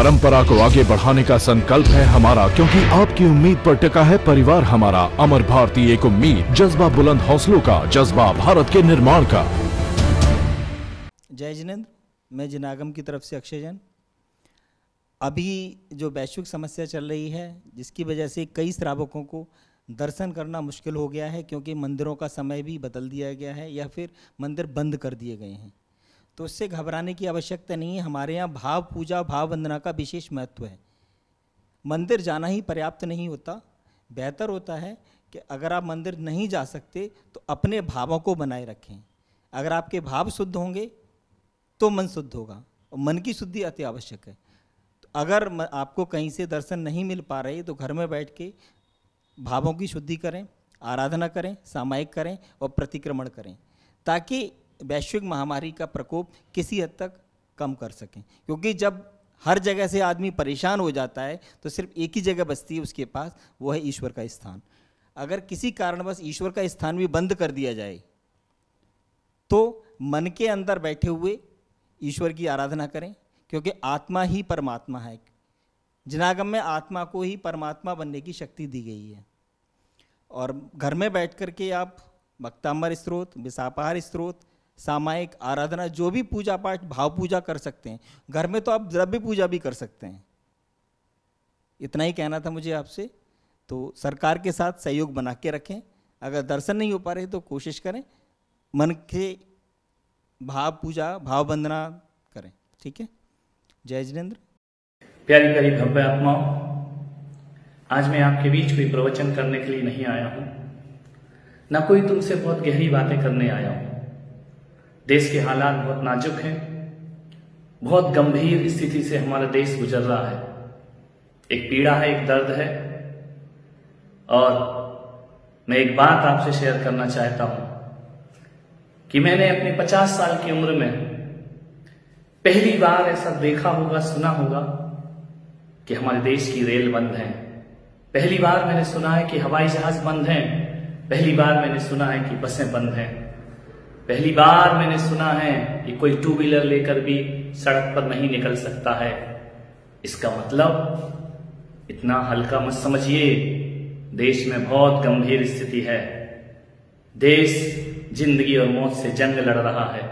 परंपरा को आगे बढ़ाने का संकल्प है हमारा, क्योंकि आपकी उम्मीद पर टिका है परिवार हमारा। अमर भारती एक उम्मीद, जज्बा बुलंद हौसलों का, जज्बा भारत के निर्माण का। जय जिनेंद्र, मैं जिनागम की तरफ से अक्षय जैन। अभी जो वैश्विक समस्या चल रही है, जिसकी वजह से कई श्रावकों को दर्शन करना मुश्किल हो गया है, क्योंकि मंदिरों का समय भी बदल दिया गया है या फिर मंदिर बंद कर दिए गए हैं। तो उससे घबराने की आवश्यकता नहीं है। हमारे यहाँ भाव पूजा, भाव वंदना का विशेष महत्व है। मंदिर जाना ही पर्याप्त नहीं होता। बेहतर होता है कि अगर आप मंदिर नहीं जा सकते तो अपने भावों को बनाए रखें। अगर आपके भाव शुद्ध होंगे तो मन शुद्ध होगा, और मन की शुद्धि अति आवश्यक है। तो अगर आपको कहीं से दर्शन नहीं मिल पा रहे तो घर में बैठ के भावों की शुद्धि करें, आराधना करें, सामायिक करें और प्रतिक्रमण करें, ताकि वैश्विक महामारी का प्रकोप किसी हद तक कम कर सकें। क्योंकि जब हर जगह से आदमी परेशान हो जाता है तो सिर्फ एक ही जगह बचती है उसके पास, वो है ईश्वर का स्थान। अगर किसी कारणवश ईश्वर का स्थान भी बंद कर दिया जाए तो मन के अंदर बैठे हुए ईश्वर की आराधना करें, क्योंकि आत्मा ही परमात्मा है। जिनागम में आत्मा को ही परमात्मा बनने की शक्ति दी गई है। और घर में बैठ कर के आप भक्तांबर स्तोत्र, विसापाहार स्तोत्र, सामायिक आराधना, जो भी पूजा पाठ, भाव पूजा कर सकते हैं। घर में तो आप द्रव्य पूजा भी कर सकते हैं। इतना ही कहना था मुझे आपसे। तो सरकार के साथ सहयोग बना के रखें। अगर दर्शन नहीं हो पा रहे तो कोशिश करें मन के भाव पूजा, भाव वंदना करें। ठीक है। जय जिनेंद्र। प्यारी प्यारी भव्य आत्माओं, आज मैं आपके बीच कोई प्रवचन करने के लिए नहीं आया हूं, ना कोई तुमसे बहुत गहरी बातें करने आया हूं। देश के हालात बहुत नाजुक हैं, बहुत गंभीर स्थिति से हमारा देश गुजर रहा है। एक पीड़ा है, एक दर्द है, और मैं एक बात आपसे शेयर करना चाहता हूं कि मैंने अपने 50 साल की उम्र में पहली बार ऐसा देखा होगा, सुना होगा कि हमारे देश की रेल बंद है। पहली बार मैंने सुना है कि हवाई जहाज बंद हैं। पहली बार मैंने सुना है कि बसें बंद हैं। पहली बार मैंने सुना है कि कोई टू व्हीलर लेकर भी सड़क पर नहीं निकल सकता है। इसका मतलब इतना हल्का मत समझिए, देश में बहुत गंभीर स्थिति है। देश जिंदगी और मौत से जंग लड़ रहा है।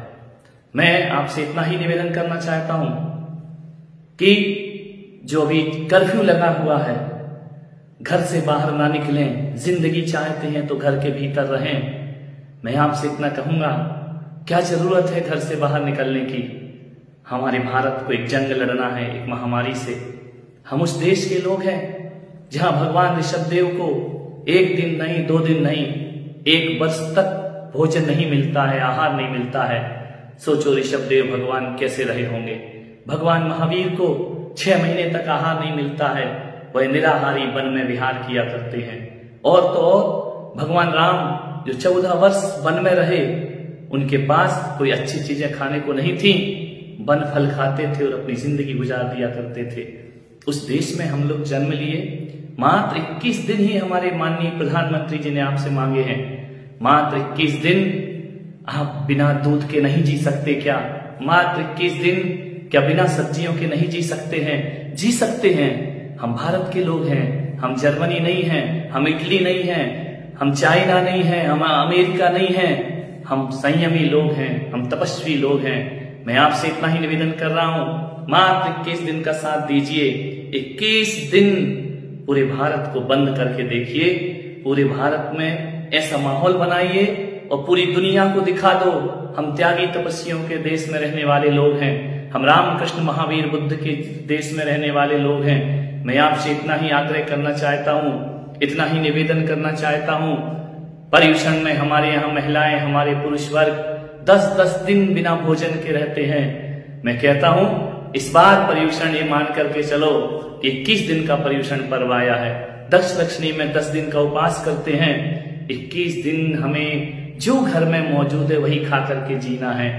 मैं आपसे इतना ही निवेदन करना चाहता हूं कि जो अभी कर्फ्यू लगा हुआ है, घर से बाहर ना निकलें। जिंदगी चाहते हैं तो घर के भीतर रहें। मैं आपसे इतना कहूंगा, क्या जरूरत है घर से बाहर निकलने की? हमारे भारत को एक जंग लड़ना है, एक महामारी से। हम उस देश के लोग हैं जहां भगवान ऋषभदेव को एक दिन नहीं, 2 दिन नहीं, 1 वर्ष तक भोजन नहीं मिलता है, आहार नहीं मिलता है। सोचो ऋषभदेव भगवान कैसे रहे होंगे। भगवान महावीर को 6 महीने तक आहार नहीं मिलता है, वह निराहारी वन में विहार किया करते हैं। और तो और भगवान राम जो 14 वर्ष वन में रहे, उनके पास कोई अच्छी चीजें खाने को नहीं थी। वन फल खाते थे और अपनी जिंदगी गुजार दिया करते थे। उस देश में हम लोग जन्म लिए। मात्र 21 दिन ही हमारे माननीय प्रधानमंत्री जी ने आपसे मांगे हैं। मात्र 21 दिन। आप बिना दूध के नहीं जी सकते क्या? मात्र 21 दिन क्या बिना सब्जियों के नहीं जी सकते हैं? जी सकते हैं। हम भारत के लोग हैं। हम जर्मनी नहीं हैं, हम इटली नहीं हैं, हम चाइना नहीं हैं, हम अमेरिका नहीं हैं। हम संयमी लोग हैं, हम तपस्वी लोग हैं। मैं आपसे इतना ही निवेदन कर रहा हूं, मात्र 21 दिन का साथ दीजिए। 21 दिन पूरे भारत को बंद करके देखिए। पूरे भारत में ऐसा माहौल बनाइए और पूरी दुनिया को दिखा दो हम त्यागी तपस्वियों के देश में रहने वाले लोग हैं। हम रामकृष्ण महावीर बुद्ध के देश में रहने वाले लोग हैं। मैं आपसे इतना ही आग्रह करना चाहता हूं, इतना ही निवेदन करना चाहता हूं। पर्युषण में हमारे यहाँ महिलाएं, हमारे पुरुष वर्ग 10-10 दिन बिना भोजन के रहते हैं। मैं कहता हूं इस बार पर्युषण ये मान करके चलो कि 21 दिन का पर्युषण पर्व आया है। दक्ष लक्ष्मी में 10 दिन का उपवास करते हैं। 21 दिन हमें जो घर में मौजूद है वही खा करके जीना है।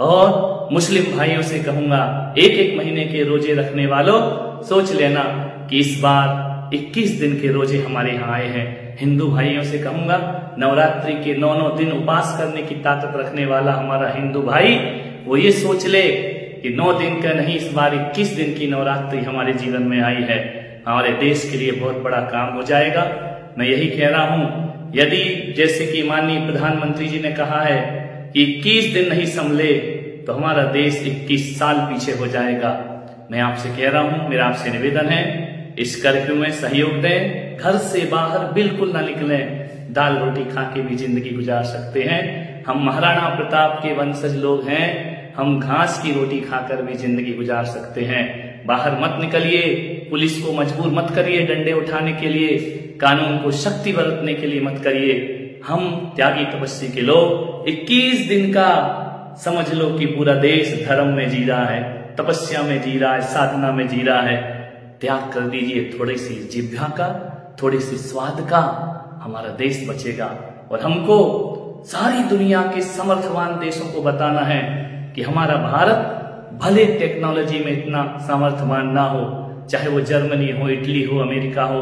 और मुस्लिम भाइयों से कहूंगा, 1-1 महीने के रोजे रखने वालों, सोच लेना कि इस बार 21 दिन के रोजे हमारे यहाँ आए हैं। हिंदू भाइयों से कहूंगा, नवरात्रि के 9-9 दिन उपवास करने की ताकत रखने वाला हमारा हिंदू भाई, वो ये सोच ले कि 9 दिन का नहीं, इस बार 21 दिन की नवरात्रि हमारे जीवन में आई है। हमारे देश के लिए बहुत बड़ा काम हो जाएगा। मैं यही कह रहा हूं, यदि जैसे कि माननीय प्रधानमंत्री जी ने कहा है कि 21 दिन नहीं संभले तो हमारा देश 21 साल पीछे हो जाएगा। मैं आपसे कह रहा हूं, मेरा आपसे निवेदन है, इस कर्फ्यू में सहयोग दें, घर से बाहर बिल्कुल ना निकलें। दाल रोटी खा के भी जिंदगी गुजार सकते हैं। हम महाराणा प्रताप के वंशज लोग हैं, हम घास की रोटी खाकर भी जिंदगी गुजार सकते हैं। बाहर मत निकलिए, पुलिस को मजबूर मत करिए डंडे उठाने के लिए, कानून को शक्ति बरतने के लिए मत करिए। हम त्यागी तपस्वी के लोग 21 दिन का समझ लो कि पूरा देश धर्म में जी रहा है, तपस्या में जी रहा है, साधना में जी रहा है। त्याग कर दीजिए थोड़ी सी जिह्वा का, थोड़ी सी स्वाद का, हमारा देश बचेगा। और हमको सारी दुनिया के समर्थवान देशों को बताना है कि हमारा भारत भले टेक्नोलॉजी में इतना सामर्थ्यवान ना हो, चाहे वो जर्मनी हो, इटली हो, अमेरिका हो,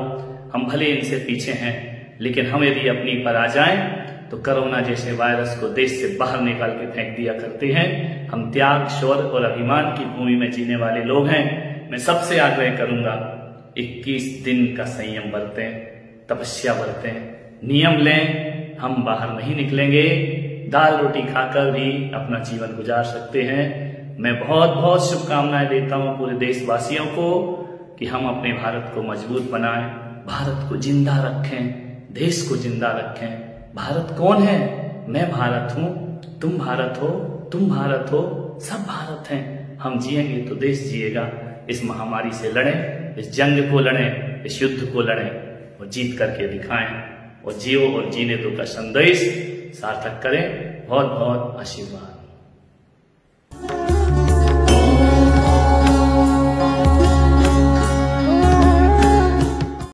हम भले इनसे पीछे हैं, लेकिन हम यदि अपनी पर आ जाएं तो कोरोना जैसे वायरस को देश से बाहर निकाल के फेंक दिया करते हैं। हम त्याग, शौर्य और अभिमान की भूमि में जीने वाले लोग हैं। मैं सबसे आग्रह करूंगा, 21 दिन का संयम बरतें, तपस्या बरतें, नियम लें। हम बाहर नहीं निकलेंगे, दाल रोटी खाकर भी अपना जीवन गुजार सकते हैं। मैं बहुत बहुत शुभकामनाएं देता हूं पूरे देशवासियों को कि हम अपने भारत को मजबूत बनाएं, भारत को जिंदा रखें, देश को जिंदा रखें। भारत कौन है? मैं भारत हूं, तुम भारत हो, तुम भारत हो, सब भारत हैं। हम जिएंगे तो देश जिएगा। इस महामारी से लड़ें, इस जंग को लड़ें, इस युद्ध को लड़ें और जीत करके दिखाएं और जियो और जीने दो का संदेश सार्थक करें। बहुत बहुत आशीर्वाद।